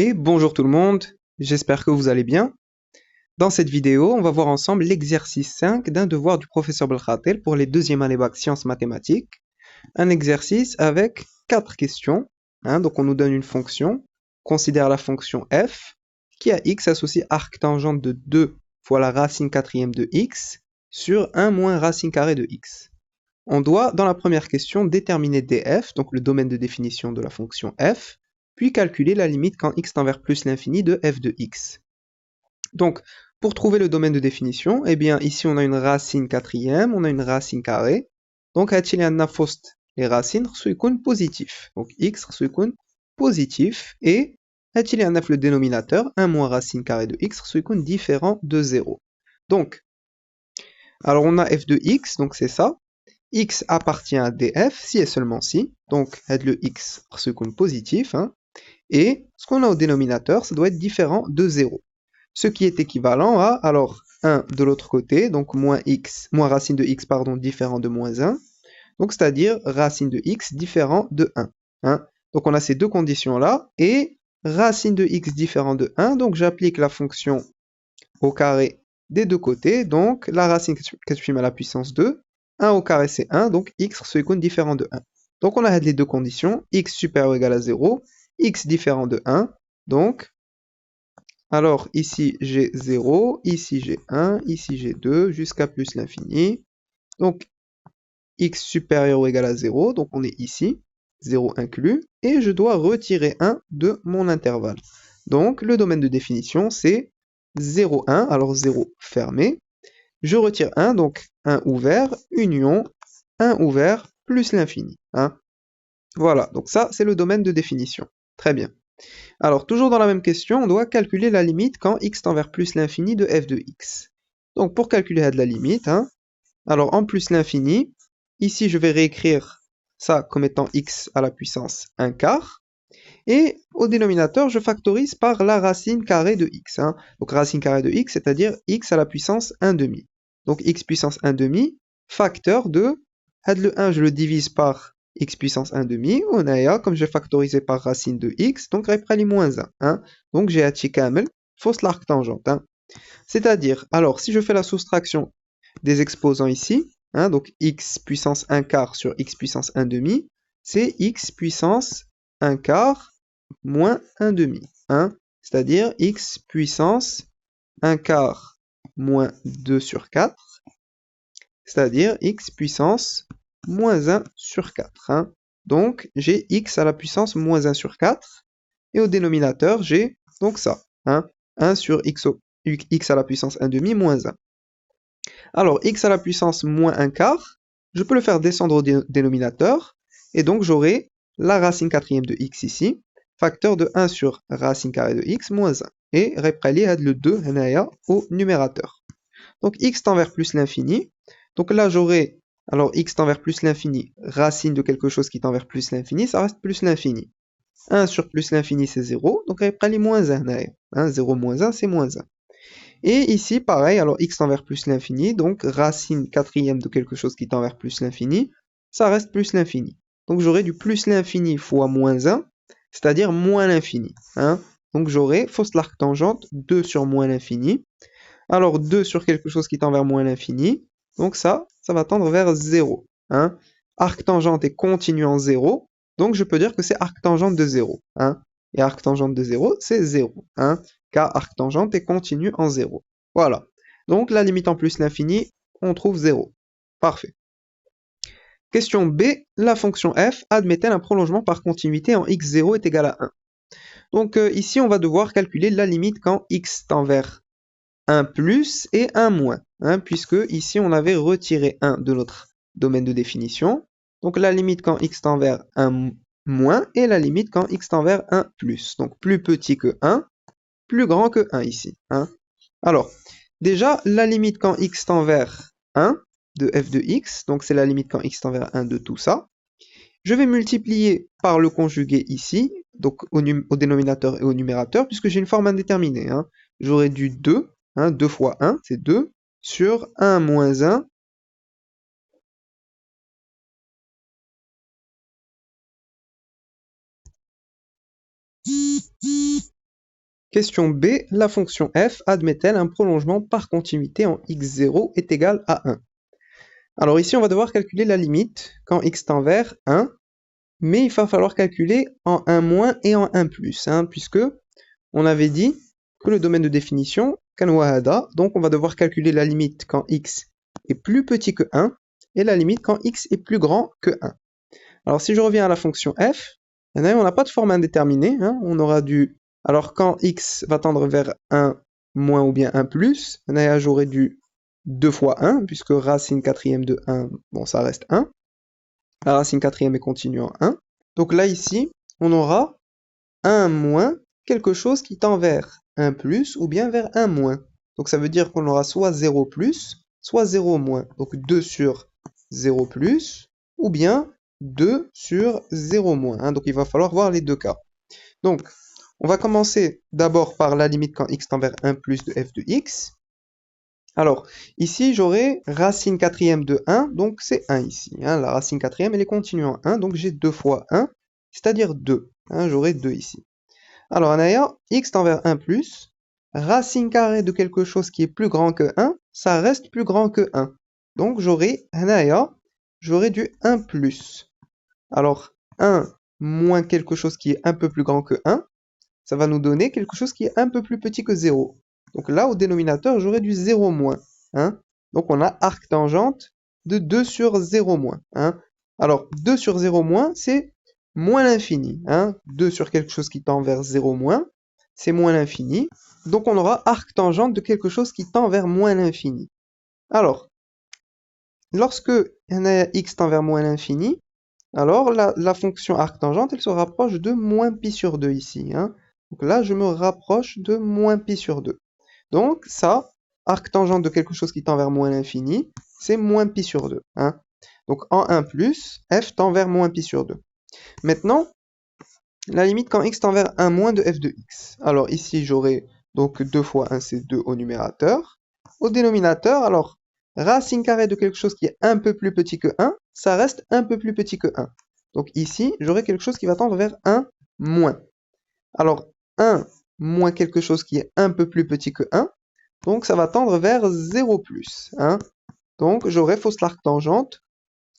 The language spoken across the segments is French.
Et bonjour tout le monde, j'espère que vous allez bien. Dans cette vidéo, on va voir ensemble l'exercice 5 d'un devoir du professeur Belkhatel pour les deuxième année bac sciences mathématiques. Un exercice avec 4 questions. Donc on nous donne une fonction, considère la fonction f, qui a x associé arctangente de 2 fois la racine quatrième de x sur 1 moins racine carrée de x. On doit, dans la première question, déterminer df, donc le domaine de définition de la fonction f, puis calculer la limite quand x tend vers plus l'infini de f de x. Donc, pour trouver le domaine de définition, eh bien, ici on a une racine quatrième, on a une racine carrée. Donc, هادشي لأن في وسط les racines خصو يكون positif. Donc, x خصو يكون positif et هادشي لأن في le dénominateur, 1 moins racine carrée de x خصو يكون différent de 0. Donc, alors on a f de x, donc c'est ça. X appartient à df si et seulement si. Donc, le x خصو يكون positif. Et ce qu'on a au dénominateur, ça doit être différent de 0. Ce qui est équivalent à, alors, 1 de l'autre côté, donc moins racine de x, pardon, différent de moins 1. Donc, c'est-à-dire racine de x différent de 1. Donc, on a ces deux conditions-là. Et racine de x différent de 1, donc j'applique la fonction au carré des deux côtés. Donc, la racine que je à la puissance 2. 1 au carré, c'est 1. Donc, x se est différent de 1. Donc, on a les deux conditions. X supérieur ou égal à 0. X différent de 1. Donc, alors ici j'ai 0, ici j'ai 1, ici j'ai 2, jusqu'à plus l'infini. Donc, x supérieur ou égal à 0, donc on est ici, 0 inclus, et je dois retirer 1 de mon intervalle. Donc, le domaine de définition, c'est 0, 1, alors 0 fermé. Je retire 1, donc 1 ouvert, union, 1 ouvert, plus l'infini. Voilà, donc ça, c'est le domaine de définition. Très bien. Alors, toujours dans la même question, on doit calculer la limite quand x tend vers plus l'infini de f de x. Donc, pour calculer la limite, alors en plus l'infini, ici je vais réécrire ça comme étant x à la puissance 1 quart. Et au dénominateur, je factorise par la racine carrée de x. Donc racine carrée de x, c'est-à-dire x à la puissance 1 demi. Donc x puissance 1 demi, facteur de, le 1 je le divise par x puissance 1 demi, on a comme j'ai factorisé par racine de x, donc réprali moins 1. Donc j'ai hati kamel, fausse l'arc tangente. C'est-à-dire, alors si je fais la soustraction des exposants ici, donc x puissance 1 quart sur x puissance 1 demi, c'est x puissance 1 quart moins 1 demi. C'est-à-dire x puissance 1 quart moins 2 sur 4, c'est-à-dire x puissance moins 1 sur 4. Donc j'ai x à la puissance moins 1 sur 4, et au dénominateur j'ai donc ça, 1 sur x à la puissance 1 demi moins 1. Alors x à la puissance moins 1 quart, je peux le faire descendre au dénominateur, et donc j'aurai la racine quatrième de x ici, facteur de 1 sur racine carrée de x moins 1. Et reprali le 2 au numérateur. Donc x tend vers plus l'infini. Donc là j'aurai, alors x tend vers plus l'infini, racine de quelque chose qui tend vers plus l'infini, ça reste plus l'infini. 1 sur plus l'infini c'est 0, donc reprali moins 1. 0 moins 1 c'est moins 1. Et ici, pareil, alors x tend vers plus l'infini, donc racine quatrième de quelque chose qui tend vers plus l'infini, ça reste plus l'infini. Donc j'aurai du plus l'infini fois moins 1, c'est-à-dire moins l'infini. Donc j'aurai, fausse l'arc tangente, 2 sur moins l'infini. Alors 2 sur quelque chose qui tend vers moins l'infini, donc ça va tendre vers 0. Arc tangente est continu en 0, donc je peux dire que c'est arc tangente de 0. Et arc tangente de 0, c'est 0. Car arc tangente est continu en 0. Voilà. Donc la limite en plus l'infini, on trouve 0. Parfait. Question B, la fonction f admet-elle un prolongement par continuité en x0 est égal à 1? Donc ici, on va devoir calculer la limite quand x tend vers 1 plus et 1 moins, puisque ici, on avait retiré 1 de notre domaine de définition. Donc la limite quand x tend vers 1 moins et la limite quand x tend vers 1 plus. Donc plus petit que 1, plus grand que 1 ici. Alors, déjà, la limite quand x tend vers 1 de f de x, donc c'est la limite quand x tend vers 1 de tout ça. Je vais multiplier par le conjugué ici, donc au dénominateur et au numérateur, puisque j'ai une forme indéterminée. J'aurai du 2, 2 fois 1, c'est 2, sur 1 moins 1, Question B, la fonction f admet-elle un prolongement par continuité en x0 est égal à 1? Alors ici, on va devoir calculer la limite quand x tend vers 1, mais il va falloir calculer en 1 moins et en 1 plus, puisque on avait dit que le domaine de définition, كان وهذا, donc on va devoir calculer la limite quand x est plus petit que 1, et la limite quand x est plus grand que 1. Alors si je reviens à la fonction f, on n'a pas de forme indéterminée, on aura du... Alors quand x va tendre vers 1 moins ou bien 1 plus, j'aurai du 2 fois 1, puisque racine quatrième de 1, bon ça reste 1. La racine quatrième est continue en 1. Donc là ici, on aura 1 moins quelque chose qui tend vers 1 plus ou bien vers 1 moins. Donc ça veut dire qu'on aura soit 0 plus, soit 0 moins. Donc 2 sur 0 plus, ou bien 2 sur 0 moins. Donc il va falloir voir les deux cas. Donc on va commencer d'abord par la limite quand x tend vers 1 plus de f de x. Alors, ici, j'aurai racine quatrième de 1, donc c'est 1 ici. La racine quatrième, elle est continue en 1, donc j'ai 2 fois 1, c'est-à-dire 2. J'aurai 2 ici. Alors, en x tend vers 1 plus, racine carrée de quelque chose qui est plus grand que 1, ça reste plus grand que 1. Donc, j'aurai du 1 plus. Alors, 1 moins quelque chose qui est un peu plus grand que 1, ça va nous donner quelque chose qui est un peu plus petit que 0. Donc là, au dénominateur, j'aurai du 0 moins. Donc on a arc-tangente de 2 sur 0 moins. Alors, 2 sur 0 moins, c'est moins l'infini. 2 sur quelque chose qui tend vers 0 moins, c'est moins l'infini. Donc on aura arc-tangente de quelque chose qui tend vers moins l'infini. Alors, lorsque x tend vers moins l'infini, alors la fonction arc-tangente, elle se rapproche de moins pi sur 2 ici. Donc là, je me rapproche de moins pi sur 2. Donc ça, arc-tangente de quelque chose qui tend vers moins l'infini, c'est moins pi sur 2. Donc en 1 plus, f tend vers moins pi sur 2. Maintenant, la limite quand x tend vers 1 moins de f de x. Alors ici, j'aurai donc 2 fois 1, c'est 2 au numérateur. Au dénominateur, alors, racine carrée de quelque chose qui est un peu plus petit que 1, ça reste un peu plus petit que 1. Donc ici, j'aurai quelque chose qui va tendre vers 1 moins. Alors, 1 moins quelque chose qui est un peu plus petit que 1, donc ça va tendre vers 0 plus. Donc j'aurai fausse l'arc-tangente.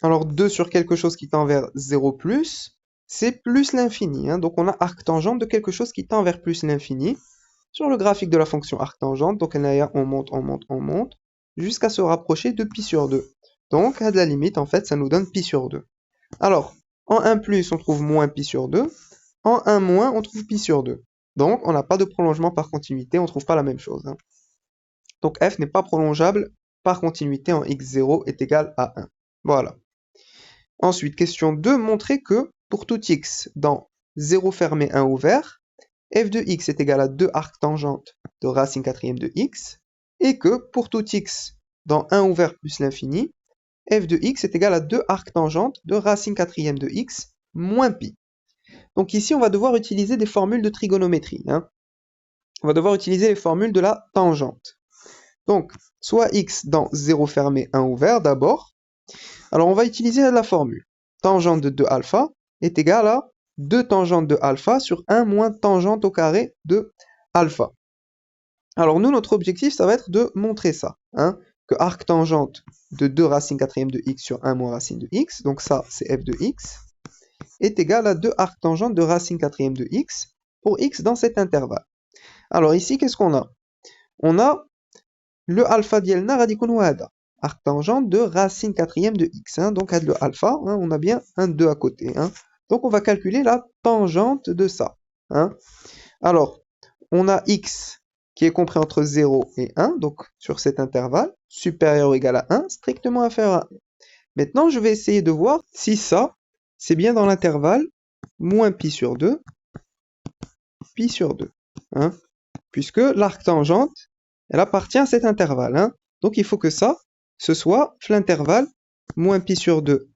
Alors 2 sur quelque chose qui tend vers 0 plus, c'est plus l'infini. Donc on a arc-tangente de quelque chose qui tend vers plus l'infini. Sur le graphique de la fonction arc-tangente, donc on monte, on monte, on monte, jusqu'à se rapprocher de pi sur 2. Donc à de la limite, en fait, ça nous donne pi sur 2. Alors, en 1 plus, on trouve moins pi sur 2. En 1 moins, on trouve pi sur 2. Donc, on n'a pas de prolongement par continuité, on ne trouve pas la même chose. Donc, f n'est pas prolongeable par continuité en x0 est égal à 1. Voilà. Ensuite, question 2, montrer que pour tout x dans 0 fermé 1 ouvert, f de x est égal à 2 arc-tangente de racine quatrième de x, et que pour tout x dans 1 ouvert plus l'infini, f de x est égal à 2 arc-tangente de racine quatrième de x moins pi. Donc ici, on va devoir utiliser des formules de trigonométrie. On va devoir utiliser les formules de la tangente. Donc, soit x dans 0 fermé 1 ouvert d'abord. Alors, on va utiliser la formule. Tangente de 2 alpha est égale à 2 tangente de alpha sur 1 moins tangente au carré de alpha. Alors, nous, notre objectif, ça va être de montrer ça. Que arc tangente de 2 racine quatrième de x sur 1 moins racine de x, donc ça, c'est f de x, est égal à 2 arc tangente de racine quatrième de x pour x dans cet intervalle. Alors ici, qu'est-ce qu'on a? On a le alpha dielna radicun wahada, arc tangente de racine quatrième de x. Donc à le alpha, on a bien un 2 à côté. Donc on va calculer la tangente de ça. Alors, on a x qui est compris entre 0 et 1, donc sur cet intervalle, supérieur ou égal à 1, strictement inférieur à 1. Maintenant, je vais essayer de voir si ça, c'est bien dans l'intervalle moins pi sur 2, pi sur 2. Puisque l'arc tangente, elle appartient à cet intervalle. Donc il faut que ça, ce soit l'intervalle moins pi sur 2,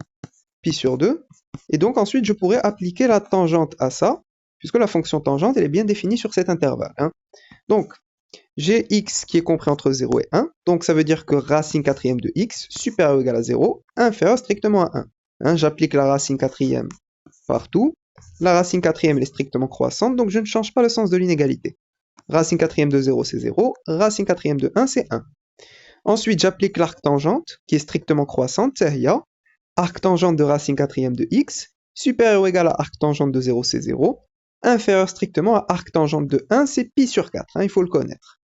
pi sur 2. Et donc ensuite, je pourrais appliquer la tangente à ça, puisque la fonction tangente, elle est bien définie sur cet intervalle. Donc, j'ai x qui est compris entre 0 et 1. Donc ça veut dire que racine quatrième de x, supérieur ou égal à 0, inférieur strictement à 1. J'applique la racine quatrième partout. La racine quatrième, elle est strictement croissante, donc je ne change pas le sens de l'inégalité. Racine quatrième de 0, c'est 0. Racine quatrième de 1, c'est 1. Ensuite, j'applique l'arc-tangente, qui est strictement croissante, c'est RIA. Arc-tangente de racine quatrième de x, supérieur ou égal à arc-tangente de 0, c'est 0. Inférieur strictement à arc-tangente de 1, c'est pi sur 4, hein, il faut le connaître.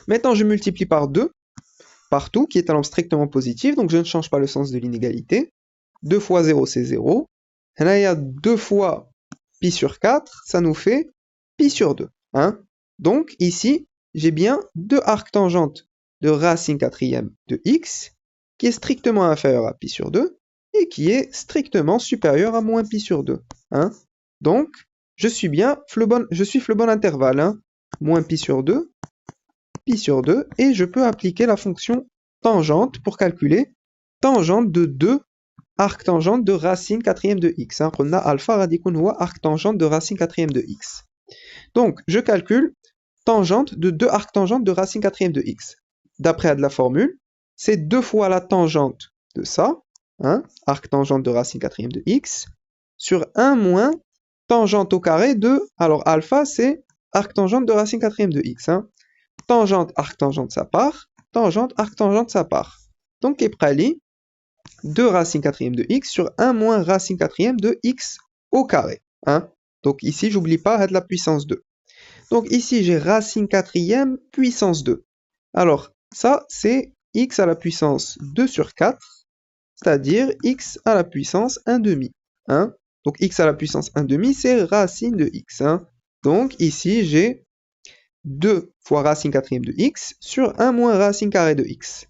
Maintenant, je multiplie par 2, partout, qui est un nombre strictement positif, donc je ne change pas le sens de l'inégalité. 2 fois 0, c'est 0. Et là, il y a 2 fois pi sur 4, ça nous fait pi sur 2. Hein. Donc, ici, j'ai bien 2 arctangentes de racine quatrième de x, qui est strictement inférieur à pi sur 2, et qui est strictement supérieur à moins pi sur 2. Hein. Donc, je suis le bon intervalle. Hein. Moins pi sur 2, et je peux appliquer la fonction tangente pour calculer tangente de 2 arctangente de racine quatrième de x. Hein. On a alpha radicun huwa arctangente de racine quatrième de x. Donc, je calcule tangente de 2 arctangentes de racine quatrième de x. D'après la formule, c'est 2 fois la tangente de ça, hein, arctangente de racine quatrième de x, sur 1 moins tangente au carré de, alors alpha c'est arctangente de racine quatrième de x. Hein. Tangente, arctangente, ça part. Tangente, arctangente, ça part. Donc, Keprali, 2 racine quatrième de x sur 1 moins racine quatrième de x au carré. Hein. Donc, ici, j'oublie pas de la puissance 2. Donc, ici, j'ai racine quatrième puissance 2. Alors, ça, c'est x à la puissance 2 sur 4, c'est-à-dire x à la puissance 1 demi. Hein. Donc, x à la puissance 1 demi, c'est racine de x. Hein. Donc, ici, j'ai 2 fois racine quatrième de x sur 1 moins racine carré de x.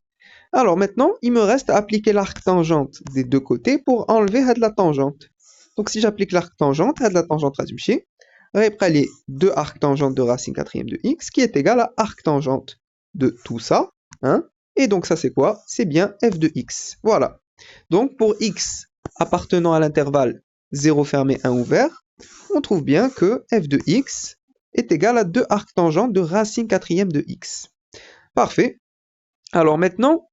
Alors maintenant, il me reste à appliquer l'arc-tangente des deux côtés pour enlever la tangente. Donc si j'applique l'arc-tangente, la tangente résultée, les 2 arc-tangentes de racine quatrième de x qui est égal à arc-tangente de tout ça. Hein, et donc ça c'est quoi? C'est bien f de x. Voilà. Donc pour x appartenant à l'intervalle 0 fermé 1 ouvert, on trouve bien que f de x est égal à 2 arctangentes de racine quatrième de x. Parfait. Alors maintenant,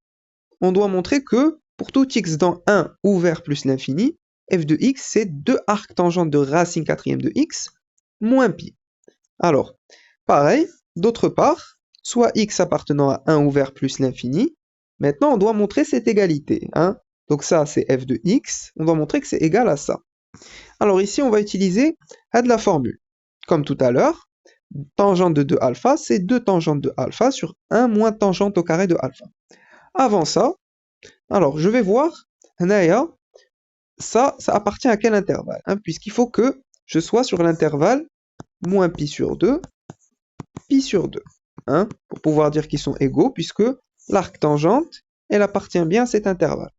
on doit montrer que pour tout x dans 1 ouvert plus l'infini, f de x c'est 2 arctangentes de racine quatrième de x moins pi. Alors, pareil, d'autre part, soit x appartenant à 1 ouvert plus l'infini, maintenant on doit montrer cette égalité. Hein. Donc ça c'est f de x, on doit montrer que c'est égal à ça. Alors ici on va utiliser de la formule. Comme tout à l'heure, tangente de 2 alpha, c'est 2 tangentes de alpha sur 1 moins tangente au carré de alpha. Avant ça, alors je vais voir, ça appartient à quel intervalle, hein, puisqu'il faut que je sois sur l'intervalle moins pi sur 2, pi sur 2, hein, pour pouvoir dire qu'ils sont égaux, puisque l'arc-tangente, elle appartient bien à cet intervalle.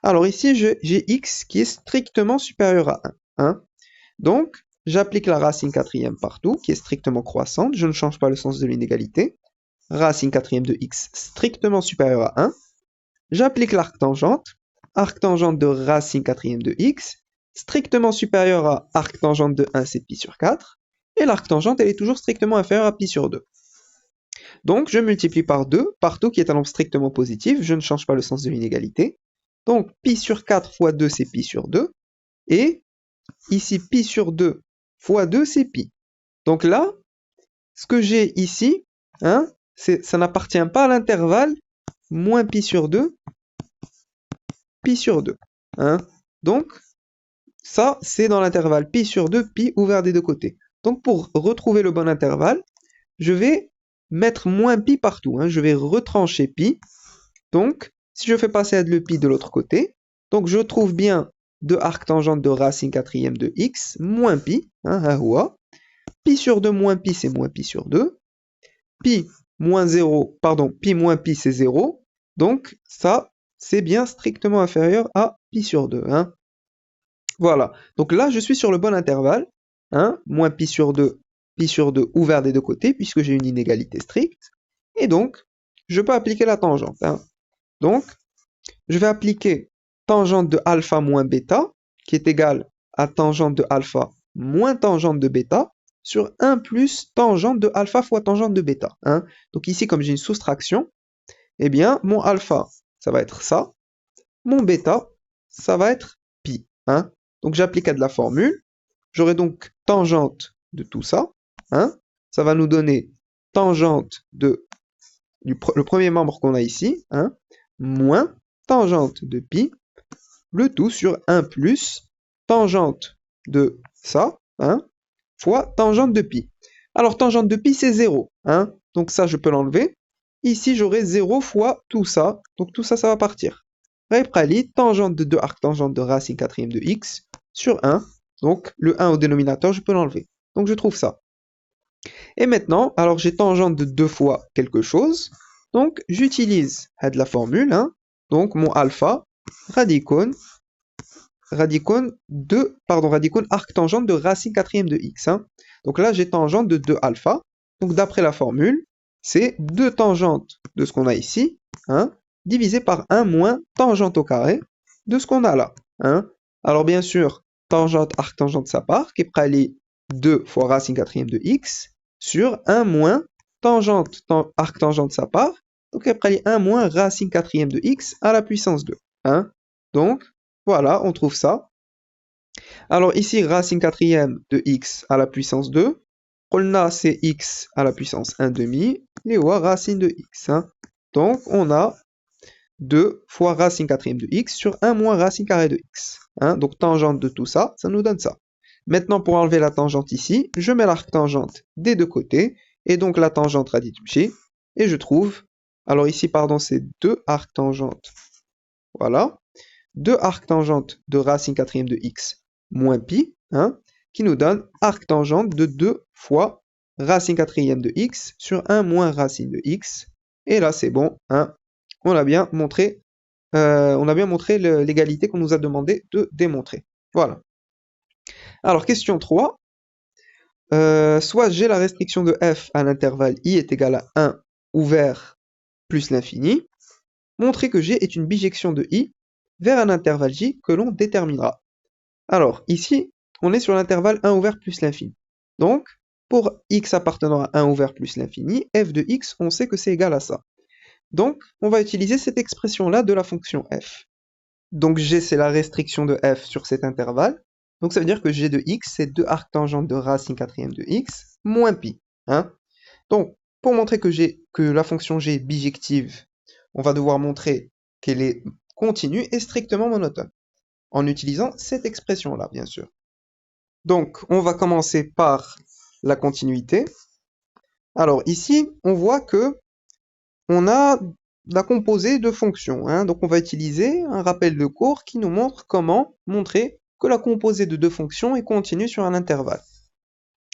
Alors ici, j'ai x qui est strictement supérieur à 1. Hein. Donc, j'applique la racine quatrième partout, qui est strictement croissante. Je ne change pas le sens de l'inégalité. Racine quatrième de x strictement supérieure à 1. J'applique l'arc-tangente. Arc-tangente de racine quatrième de x, strictement supérieure à arc-tangente de 1, c'est pi sur 4. Et l'arc-tangente, elle est toujours strictement inférieure à pi sur 2. Donc, je multiplie par 2, partout qui est un nombre strictement positif. Je ne change pas le sens de l'inégalité. Donc, pi sur 4 fois 2, c'est pi sur 2. Et ici, pi sur 2 fois 2, c'est pi. Donc là, ce que j'ai ici, hein, ça n'appartient pas à l'intervalle moins pi sur 2, pi sur 2. Hein. Donc, ça, c'est dans l'intervalle pi sur 2, pi ouvert des deux côtés. Donc, pour retrouver le bon intervalle, je vais mettre moins pi partout. Hein. Je vais retrancher pi. Donc, si je fais passer le pi de l'autre côté, donc je trouve bien 2 arctangentes de racine quatrième de x moins pi, hein, pi sur 2 moins pi, c'est moins pi sur 2. Pi moins 0, pardon, pi moins pi, c'est 0. Donc, ça, c'est bien strictement inférieur à pi sur 2. Hein. Voilà. Donc là, je suis sur le bon intervalle. Hein, moins pi sur 2 ouvert des deux côtés, puisque j'ai une inégalité stricte. Et donc, je peux appliquer la tangente. Hein. Donc, je vais appliquer tangente de alpha moins bêta, qui est égale à tangente de alpha moins tangente de bêta, sur 1 plus tangente de alpha fois tangente de bêta. Hein. Donc ici, comme j'ai une soustraction, eh bien, mon alpha, ça va être ça. Mon bêta, ça va être pi. Hein. Donc j'applique à de la formule. J'aurai donc tangente de tout ça. Hein. ça va nous donner tangente le premier membre qu'on a ici, hein, moins tangente de pi, le tout sur 1 plus tangente de ça, hein, fois tangente de pi. Alors, tangente de pi, c'est 0, hein, donc ça, je peux l'enlever. Ici, j'aurai 0 fois tout ça, donc tout ça, ça va partir. Réprali, tangente de 2 arctangente de racine quatrième de x sur 1, donc le 1 au dénominateur, je peux l'enlever. Donc, je trouve ça. Et maintenant, alors j'ai tangente de 2 fois quelque chose, donc j'utilise la formule, hein, donc mon alpha, radicone arctangente de racine quatrième de x. Hein. Donc là, j'ai tangente de 2 alpha. Donc d'après la formule, c'est 2 tangentes de ce qu'on a ici, hein, divisé par 1 moins tangente au carré de ce qu'on a là. Hein. Alors bien sûr, tangente arctangente ça part, qui est près 2 fois racine quatrième de x, sur 1 moins tangente arctangente ça part, donc après 1 moins racine quatrième de x à la puissance 2. Hein. Donc, voilà, on trouve ça. Alors ici, racine quatrième de x à la puissance 2. Qulna, c'est x à la puissance 1 demi. Et racine de x. Hein. Donc, on a 2 fois racine quatrième de x sur 1 moins racine carrée de x. Hein. Donc, tangente de tout ça, ça nous donne ça. Maintenant, pour enlever la tangente ici, je mets l'arctangente des deux côtés. Et donc, la tangente raditouchée. Et je trouve, alors ici, pardon, c'est 2 arctangentes. Voilà. 2 arctangentes de racine quatrième de x moins pi, hein, qui nous donne arctangente de 2 fois racine quatrième de x sur 1 moins racine de x. Et là, c'est bon, hein, on a bien montré l'égalité qu'on nous a demandé de démontrer. Voilà. Alors, question 3. Soit j'ai la restriction de f à l'intervalle i est égal à 1 ouvert plus l'infini. Montrer que g est une bijection de i vers un intervalle j que l'on déterminera. Alors, ici, on est sur l'intervalle 1 ouvert plus l'infini. Donc, pour x appartenant à 1 ouvert plus l'infini, f de x, on sait que c'est égal à ça. Donc, on va utiliser cette expression-là de la fonction f. Donc, g, c'est la restriction de f sur cet intervalle. Donc, ça veut dire que g de x, c'est 2 arctangentes de racine quatrième de x moins pi. Hein. Donc, pour montrer que la fonction g est bijective, on va devoir montrer qu'elle est continue et strictement monotone, en utilisant cette expression-là, bien sûr. Donc, on va commencer par la continuité. Alors, ici, on voit que on a la composée de fonctions. Hein. Donc, on va utiliser un rappel de cours qui nous montre comment montrer que la composée de deux fonctions est continue sur un intervalle.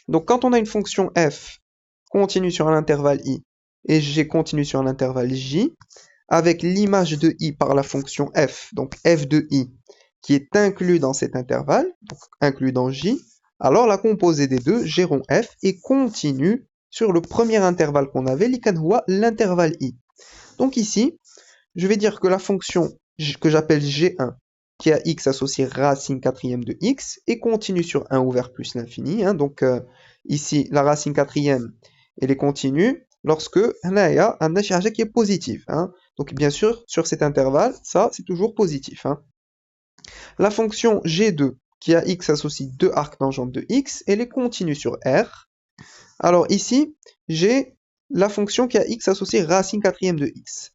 Donc, quand on a une fonction f continue sur un intervalle i et g continue sur un intervalle j, avec l'image de i par la fonction f, donc f de i, qui est inclus dans cet intervalle, donc inclus dans j, alors la composée des deux, g rond f, est continue sur le premier intervalle qu'on avait, l'intervalle i. Donc ici, je vais dire que la fonction que j'appelle g1, qui a x associé racine quatrième de x, est continue sur 1 ouvert plus l'infini. Hein, donc ici, la racine quatrième, elle est continue lorsque il y a un h qui est positif. Hein. Donc bien sûr, sur cet intervalle, ça c'est toujours positif. Hein. La fonction g2, qui a x associe 2 arctangentes de x, elle est continue sur R. Alors ici, j'ai la fonction qui a x associé racine quatrième de x.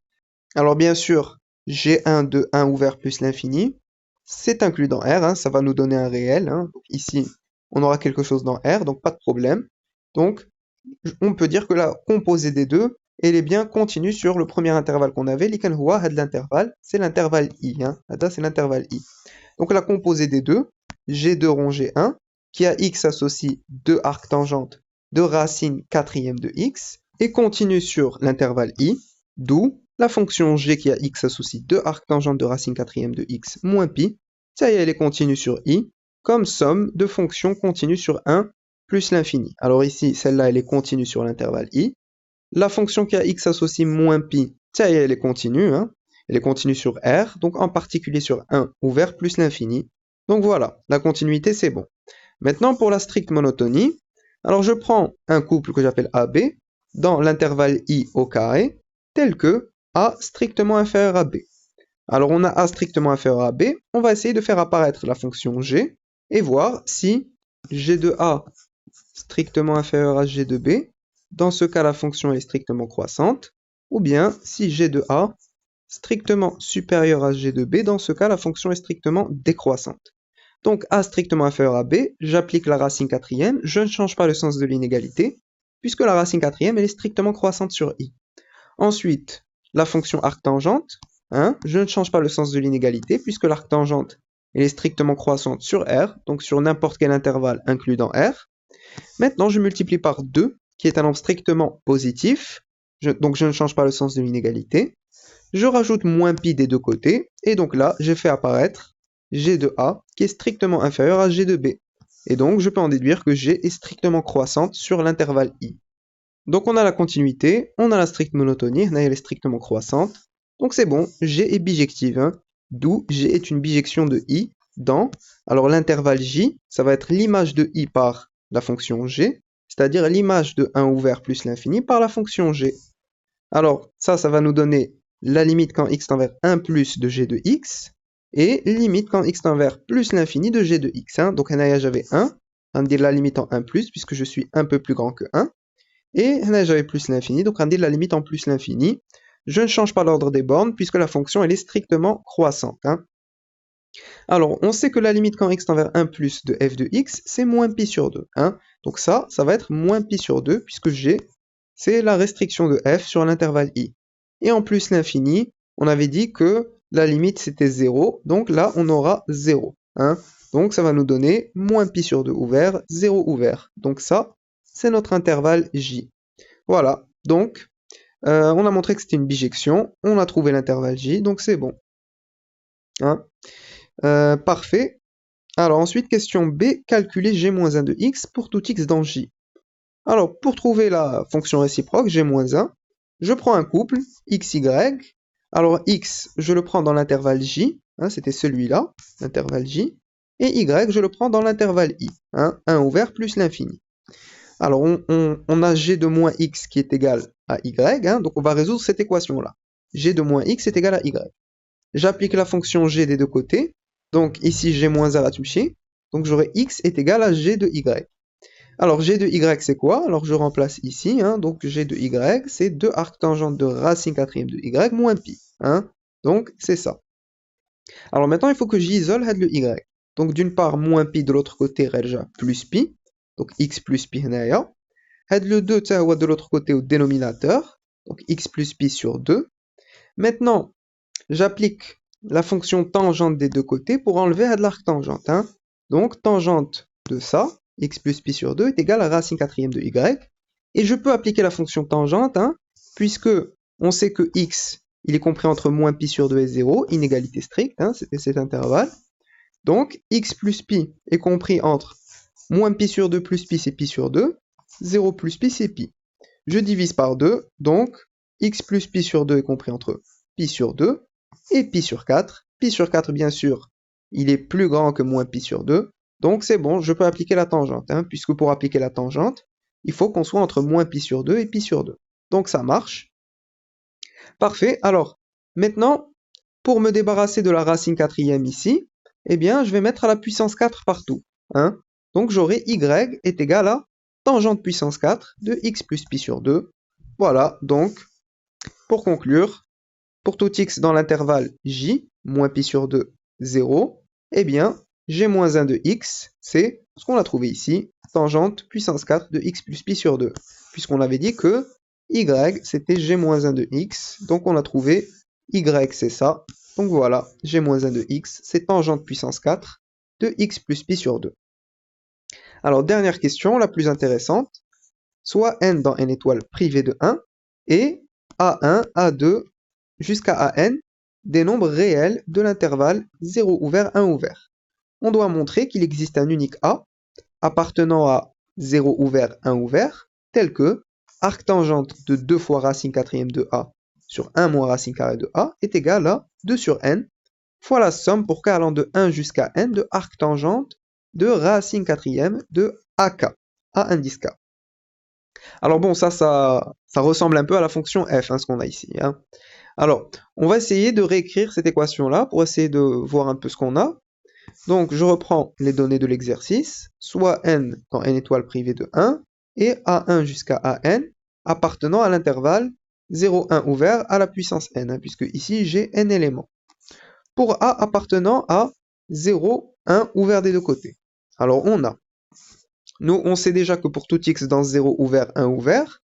Alors bien sûr, g1 de 1 ouvert plus l'infini, c'est inclus dans R, hein, ça va nous donner un réel. Hein. Donc ici, on aura quelque chose dans R, donc pas de problème. Donc, on peut dire que la composée des deux, elle est bien continue sur le premier intervalle qu'on avait. L'intervalle, c'est l'intervalle i. Hein. C'est l'intervalle i. Donc la composée des deux, g2 rond g1, qui a x associe 2 arctangentes de racine quatrième de x, est continue sur l'intervalle i, d'où la fonction g qui a x associe 2 arctangentes de racine quatrième de x moins pi, ça y est, elle est continue sur i, comme somme de fonctions continues sur 1 plus l'infini. Alors ici, celle-là, elle est continue sur l'intervalle i. La fonction qui a x associe moins pi, ça y est, elle est continue. Hein. Elle est continue sur R, donc en particulier sur 1 ouvert plus l'infini. Donc voilà, la continuité, c'est bon. Maintenant, pour la stricte monotonie, alors je prends un couple que j'appelle AB dans l'intervalle i au carré, tel que A strictement inférieur à B. Alors on a A strictement inférieur à B, on va essayer de faire apparaître la fonction G et voir si G de A strictement inférieur à G de B dans ce cas la fonction est strictement croissante, ou bien si g de a strictement supérieur à g de b, dans ce cas la fonction est strictement décroissante. Donc a strictement inférieur à b, j'applique la racine quatrième, je ne change pas le sens de l'inégalité, puisque la racine quatrième elle est strictement croissante sur i. Ensuite, la fonction arctangente, hein, je ne change pas le sens de l'inégalité, puisque l'arctangente elle est strictement croissante sur R, donc sur n'importe quel intervalle inclus dans R. Maintenant, je multiplie par 2, qui est un nombre strictement positif, donc je ne change pas le sens de l'inégalité. Je rajoute moins pi des deux côtés, et donc là, j'ai fait apparaître g de a, qui est strictement inférieur à g de b. Et donc, je peux en déduire que g est strictement croissante sur l'intervalle i. Donc, on a la continuité, on a la stricte monotonie, elle est strictement croissante. Donc, c'est bon, g est bijective, hein, d'où g est une bijection de i dans, alors l'intervalle j, ça va être l'image de i par la fonction g, c'est-à-dire l'image de 1 ouvert plus l'infini par la fonction g. Alors, ça va nous donner la limite quand x tend vers 1 plus de g de x, et limite quand x tend vers plus l'infini de g de x. Hein. Donc, j'avais 1, on dit la limite en 1 plus, puisque je suis un peu plus grand que 1, et j'avais plus l'infini, donc on dit la limite en plus l'infini. Je ne change pas l'ordre des bornes, puisque la fonction elle est strictement croissante. Hein. Alors, on sait que la limite quand x tend vers 1 plus de f de x, c'est moins pi sur 2. Hein. Donc ça va être moins pi sur 2, puisque g, c'est la restriction de f sur l'intervalle i. Et en plus l'infini, on avait dit que la limite c'était 0, donc là on aura 0. Hein. Donc ça va nous donner moins pi sur 2 ouvert, 0 ouvert. Donc ça, c'est notre intervalle j. Voilà, donc on a montré que c'était une bijection, on a trouvé l'intervalle j, donc c'est bon. Hein. Parfait. Alors ensuite, question B, calculer g-1 de x pour tout x dans j. Alors, pour trouver la fonction réciproque, g-1, je prends un couple, x, y. Alors, x, je le prends dans l'intervalle j, hein, c'était celui-là, l'intervalle j. Et y, je le prends dans l'intervalle i, hein, 1 ouvert plus l'infini. Alors, on a g de moins x qui est égal à y, hein, donc on va résoudre cette équation-là. G de moins x est égal à y. J'applique la fonction g des deux côtés, donc ici g-1 à toucher, donc j'aurai x est égal à g de y. Alors g de y c'est quoi? Alors je remplace ici, hein, donc g de y c'est 2 arctangentes de racine quatrième de y moins pi. Hein, donc c'est ça. Alors maintenant il faut que j'isole le y. Donc d'une part moins pi de l'autre côté déjà plus pi, donc x plus pi هنايا. Le 2 de l'autre côté au dénominateur, donc x plus pi sur 2. Maintenant j'applique la fonction tangente des deux côtés pour enlever l'arctangente. Hein. Donc tangente de ça, x plus pi sur 2 est égal à racine quatrième de y. Et je peux appliquer la fonction tangente, hein, puisque on sait que x, il est compris entre moins pi sur 2 et 0, inégalité stricte, hein, c'était cet intervalle. Donc x plus pi est compris entre moins pi sur 2 plus pi, c'est pi sur 2, 0 plus pi, c'est pi. Je divise par 2, donc x plus pi sur 2 est compris entre pi sur 2 et pi sur 4. Pi sur 4, bien sûr, il est plus grand que moins pi sur 2. Donc c'est bon, je peux appliquer la tangente, hein, puisque pour appliquer la tangente, il faut qu'on soit entre moins pi sur 2 et pi sur 2. Donc ça marche. Parfait. Alors, maintenant, pour me débarrasser de la racine quatrième ici, eh bien, je vais mettre à la puissance 4 partout. Hein. Donc j'aurai y est égal à tangente puissance 4 de x plus pi sur 2. Voilà, donc, pour conclure, pour tout x dans l'intervalle j, moins pi sur 2, 0, eh bien, g-1 de x, c'est ce qu'on a trouvé ici, tangente puissance 4 de x plus pi sur 2. Puisqu'on avait dit que y, c'était g-1 de x, donc on a trouvé y, c'est ça. Donc voilà, g-1 de x, c'est tangente puissance 4 de x plus pi sur 2. Alors, dernière question, la plus intéressante. Soit n dans n étoile privé de 1, et a1, a2, jusqu'à an, des nombres réels de l'intervalle 0 ouvert, 1 ouvert. On doit montrer qu'il existe un unique a appartenant à 0 ouvert, 1 ouvert, tel que arctangente de 2 fois racine quatrième de a sur 1 moins racine carrée de a est égal à 2 sur n fois la somme pour k allant de 1 jusqu'à n de arctangente de racine quatrième de ak, a indice k. Alors bon, ça ressemble un peu à la fonction f, hein, ce qu'on a ici. Hein. Alors, on va essayer de réécrire cette équation-là pour essayer de voir un peu ce qu'on a. Donc, je reprends les données de l'exercice, soit n dans n étoile privée de 1, et a1 jusqu'à an, appartenant à l'intervalle 0, 1 ouvert à la puissance n, hein, puisque ici j'ai n éléments. Pour A appartenant à 0, 1 ouvert des deux côtés. Alors nous on sait déjà que pour tout x dans 0 ouvert, 1 ouvert,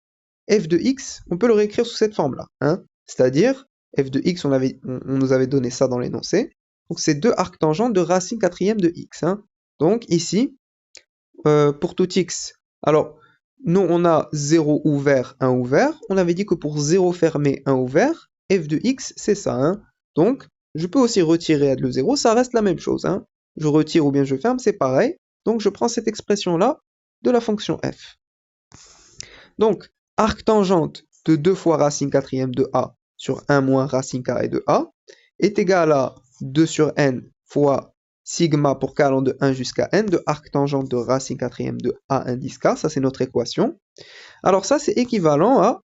f de x, on peut le réécrire sous cette forme-là. Hein, c'est-à-dire, f de x, on nous avait donné ça dans l'énoncé. Donc c'est 2 arctangentes de racine quatrième de x. Hein. Donc ici, pour tout x, alors nous on a 0 ouvert, 1 ouvert. On avait dit que pour 0 fermé, 1 ouvert, f de x, c'est ça. Hein. Donc, je peux aussi retirer le 0, ça reste la même chose. Hein. Je retire ou bien je ferme, c'est pareil. Donc je prends cette expression-là de la fonction f. Donc, arctangente de 2 fois racine quatrième de a sur 1 moins racine carrée de a est égal à 2 sur n fois sigma pour k allant de 1 jusqu'à n de arctangente de racine quatrième de a indice k, ça c'est notre équation. Alors ça c'est équivalent à...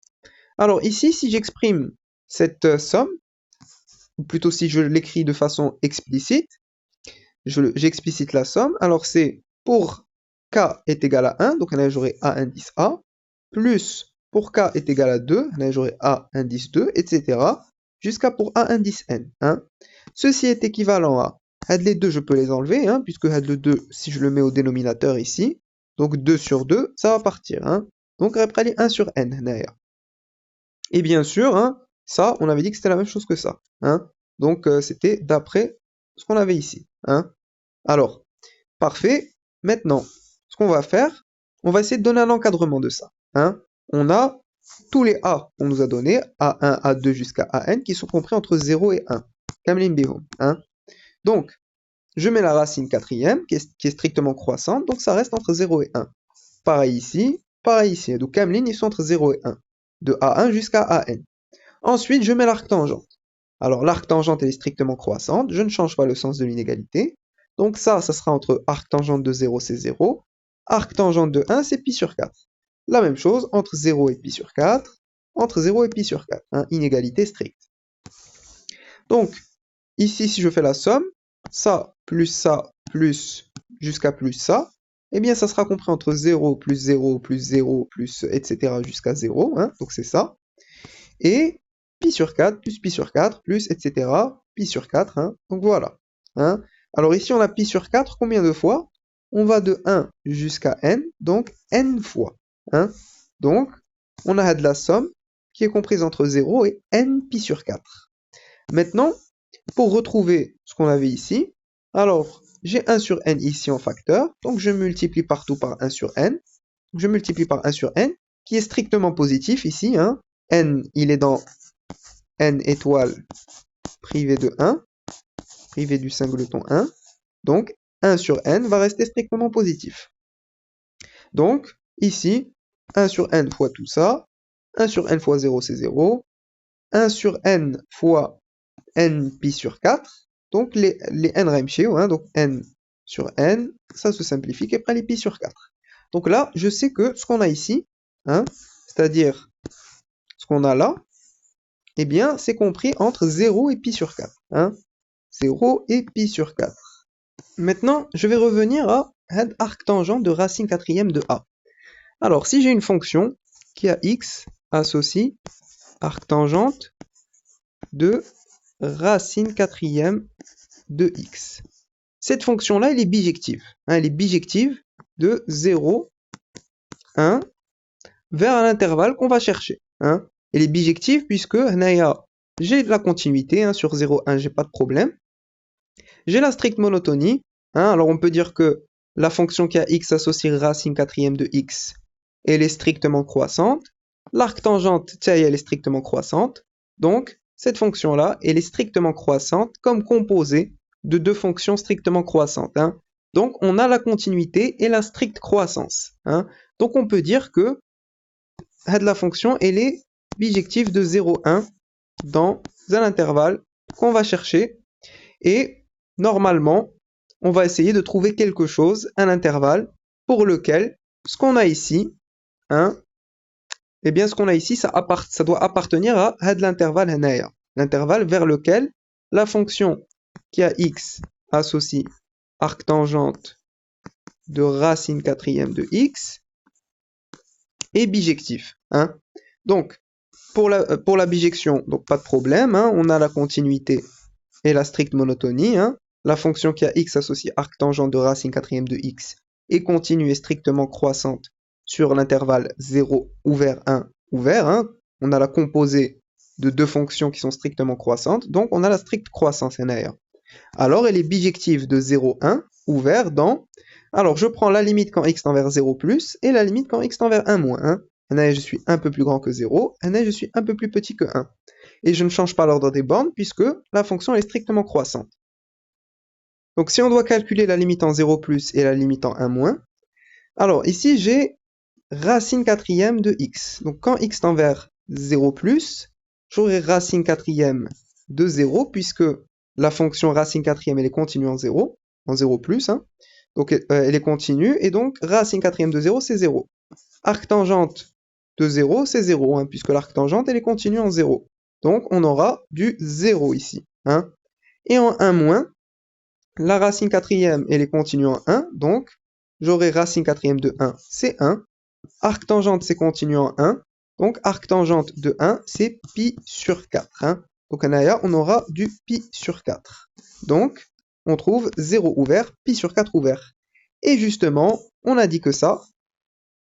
Alors ici, si j'exprime cette somme, ou plutôt si je l'écris de façon explicite, j'explicite la somme, alors c'est pour k est égal à 1, donc là j'aurai a indice a, plus pour k est égal à 2, là j'aurai a indice 2, etc. jusqu'à pour a indice n. Hein. Ceci est équivalent à, les deux je peux les enlever, hein, puisque le 2, si je le mets au dénominateur ici, donc 2 sur 2, ça va partir. Hein. Donc après 1 sur n d'ailleurs. Et bien sûr, hein, ça, on avait dit que c'était la même chose que ça. Hein. Donc c'était d'après ce qu'on avait ici. Hein. Alors, parfait. Maintenant, ce qu'on va faire, on va essayer de donner un encadrement de ça. Hein. On a tous les a qu'on nous a donnés, A1, A2 jusqu'à AN, qui sont compris entre 0 et 1. Kamlin Bihom. Hein. Donc, je mets la racine quatrième, qui est strictement croissante, donc ça reste entre 0 et 1. Pareil ici, pareil ici. Donc, Kamlin, ils sont entre 0 et 1. De A1 jusqu'à AN. Ensuite, je mets l'arctangente. Alors, l'arctangente, elle est strictement croissante. Je ne change pas le sens de l'inégalité. Donc ça sera entre arctangente de 0, c'est 0. Arctangente de 1, c'est pi sur 4. La même chose entre 0 et pi sur 4. Entre 0 et pi sur 4. Hein, inégalité stricte. Donc, ici, si je fais la somme, ça, plus jusqu'à plus ça, eh bien, ça sera compris entre 0, plus 0, plus 0, plus, etc. jusqu'à 0. Hein, donc c'est ça. Et pi sur 4, plus pi sur 4, plus, etc. pi sur 4. Hein, donc voilà. Hein. Alors ici, on a pi sur 4, combien de fois? On va de 1 jusqu'à n, donc n fois. Hein. Donc, on a de la somme qui est comprise entre 0 et n pi sur 4. Maintenant, pour retrouver ce qu'on avait ici, alors j'ai 1 sur n ici en facteur, donc je multiplie partout par 1 sur n. Je multiplie par 1 sur n, qui est strictement positif ici. Hein. N, il est dans n étoile privé de 1. Privé du singleton 1. Donc, 1 sur n va rester strictement positif. Donc, ici, 1 sur n fois tout ça. 1 sur n fois 0, c'est 0. 1 sur n fois n pi sur 4. Donc, les n Ramshaw, hein, donc n sur n, ça se simplifie, et après les pi sur 4. Donc là, je sais que ce qu'on a ici, hein, c'est-à-dire ce qu'on a là, eh bien, c'est compris entre 0 et pi sur 4. Hein. 0 et pi sur 4. Maintenant, je vais revenir à arctangente de racine quatrième de a. Alors, si j'ai une fonction qui a x associe arctangente de racine quatrième de x. Cette fonction-là, elle est bijective. Hein, elle est bijective de 0, 1 vers l'intervalle qu'on va chercher. Hein. Elle est bijective puisque j'ai de la continuité. Hein, sur 0, 1, j'ai pas de problème. J'ai la stricte monotonie. Hein, alors on peut dire que la fonction qui a x associe racine quatrième de x, elle est strictement croissante. L'arctangente, elle est strictement croissante. Donc, cette fonction-là, elle est strictement croissante comme composée de deux fonctions strictement croissantes. Hein. Donc, on a la continuité et la stricte croissance. Hein. Donc, on peut dire que la fonction, elle est bijective de 0, 1 dans un intervalle qu'on va chercher. Et normalement, on va essayer de trouver quelque chose, un intervalle, pour lequel ce qu'on a ici, hein, eh bien ce qu'on a ici, ça doit appartenir à l'intervalle hanaya, l'intervalle vers lequel la fonction qui a x associe arctangente de racine quatrième de x est bijectif. Hein. Donc, pour la bijection, donc pas de problème, hein, on a la continuité et la stricte monotonie. Hein. La fonction qui a x associée arctangente de racine quatrième de x est continue et strictement croissante sur l'intervalle 0 ouvert 1 ouvert. Hein. On a la composée de deux fonctions qui sont strictement croissantes, donc on a la stricte croissance NR. Alors elle est bijective de 0, 1 ouvert dans... Alors je prends la limite quand x tend vers 0 plus et la limite quand x tend vers 1 moins 1. je suis un peu plus grand que 0, je suis un peu plus petit que 1. Et je ne change pas l'ordre des bornes puisque la fonction est strictement croissante. Donc si on doit calculer la limite en 0 plus et la limite en 1 moins, alors ici j'ai racine quatrième de x. Donc quand x tend vers 0 plus, j'aurai racine quatrième de 0 puisque la fonction racine quatrième elle est continue en 0 plus. Hein. Donc elle est continue et donc racine quatrième de 0 c'est 0. Arctangente de 0 c'est 0 hein, puisque l'arctangente elle est continue en 0. Donc on aura du 0 ici. Hein. Et en 1 moins, la racine quatrième elle est continue en 1, donc j'aurai racine quatrième de 1 c'est 1. Arctangente c'est continu en 1, donc arctangente de 1 c'est pi sur 4. Hein. Donc on aura du pi sur 4. Donc on trouve 0 ouvert, pi sur 4 ouvert. Et justement, on a dit que ça,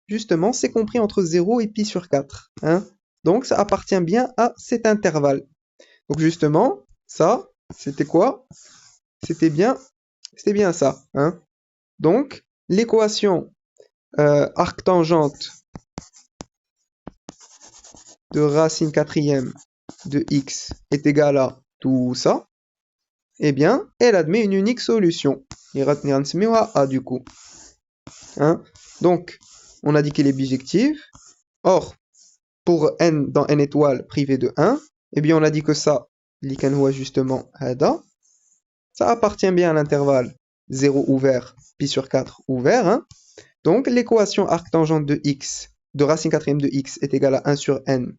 justement, c'est compris entre 0 et pi sur 4. Hein. Donc ça appartient bien à cet intervalle. Donc justement, ça, c'était quoi? C'était bien ça. Hein. Donc l'équation arctangente de racine quatrième de x est égale à tout ça, eh bien, elle admet une unique solution. A du coup. Hein? Donc, on a dit qu'elle est bijective. Or, pour n dans n étoile privé de 1, eh bien, on a dit que ça, justement, ça appartient bien à l'intervalle 0 ouvert, pi sur 4 ouvert. Hein? Donc, l'équation arctangente de x, de racine quatrième de x, est égale à 1 sur n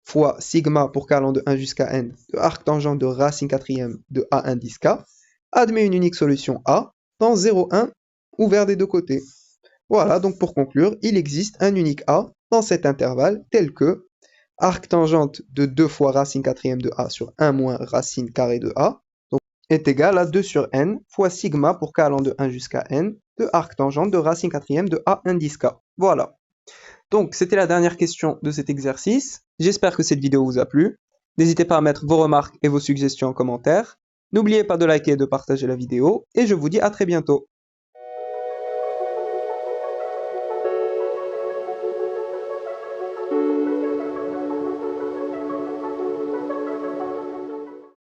fois sigma pour k allant de 1 jusqu'à n de arctangente de racine quatrième de a indice k, admet une unique solution A dans 0, 1 ouvert des deux côtés. Voilà, donc pour conclure, il existe un unique A dans cet intervalle tel que arctangente de 2 fois racine quatrième de A sur 1 moins racine carrée de A donc, est égal à 2 sur n fois sigma pour k allant de 1 jusqu'à n de arctangente de racine quatrième de A indice k. Voilà. Donc, c'était la dernière question de cet exercice. J'espère que cette vidéo vous a plu. N'hésitez pas à mettre vos remarques et vos suggestions en commentaire. N'oubliez pas de liker et de partager la vidéo. Et je vous dis à très bientôt.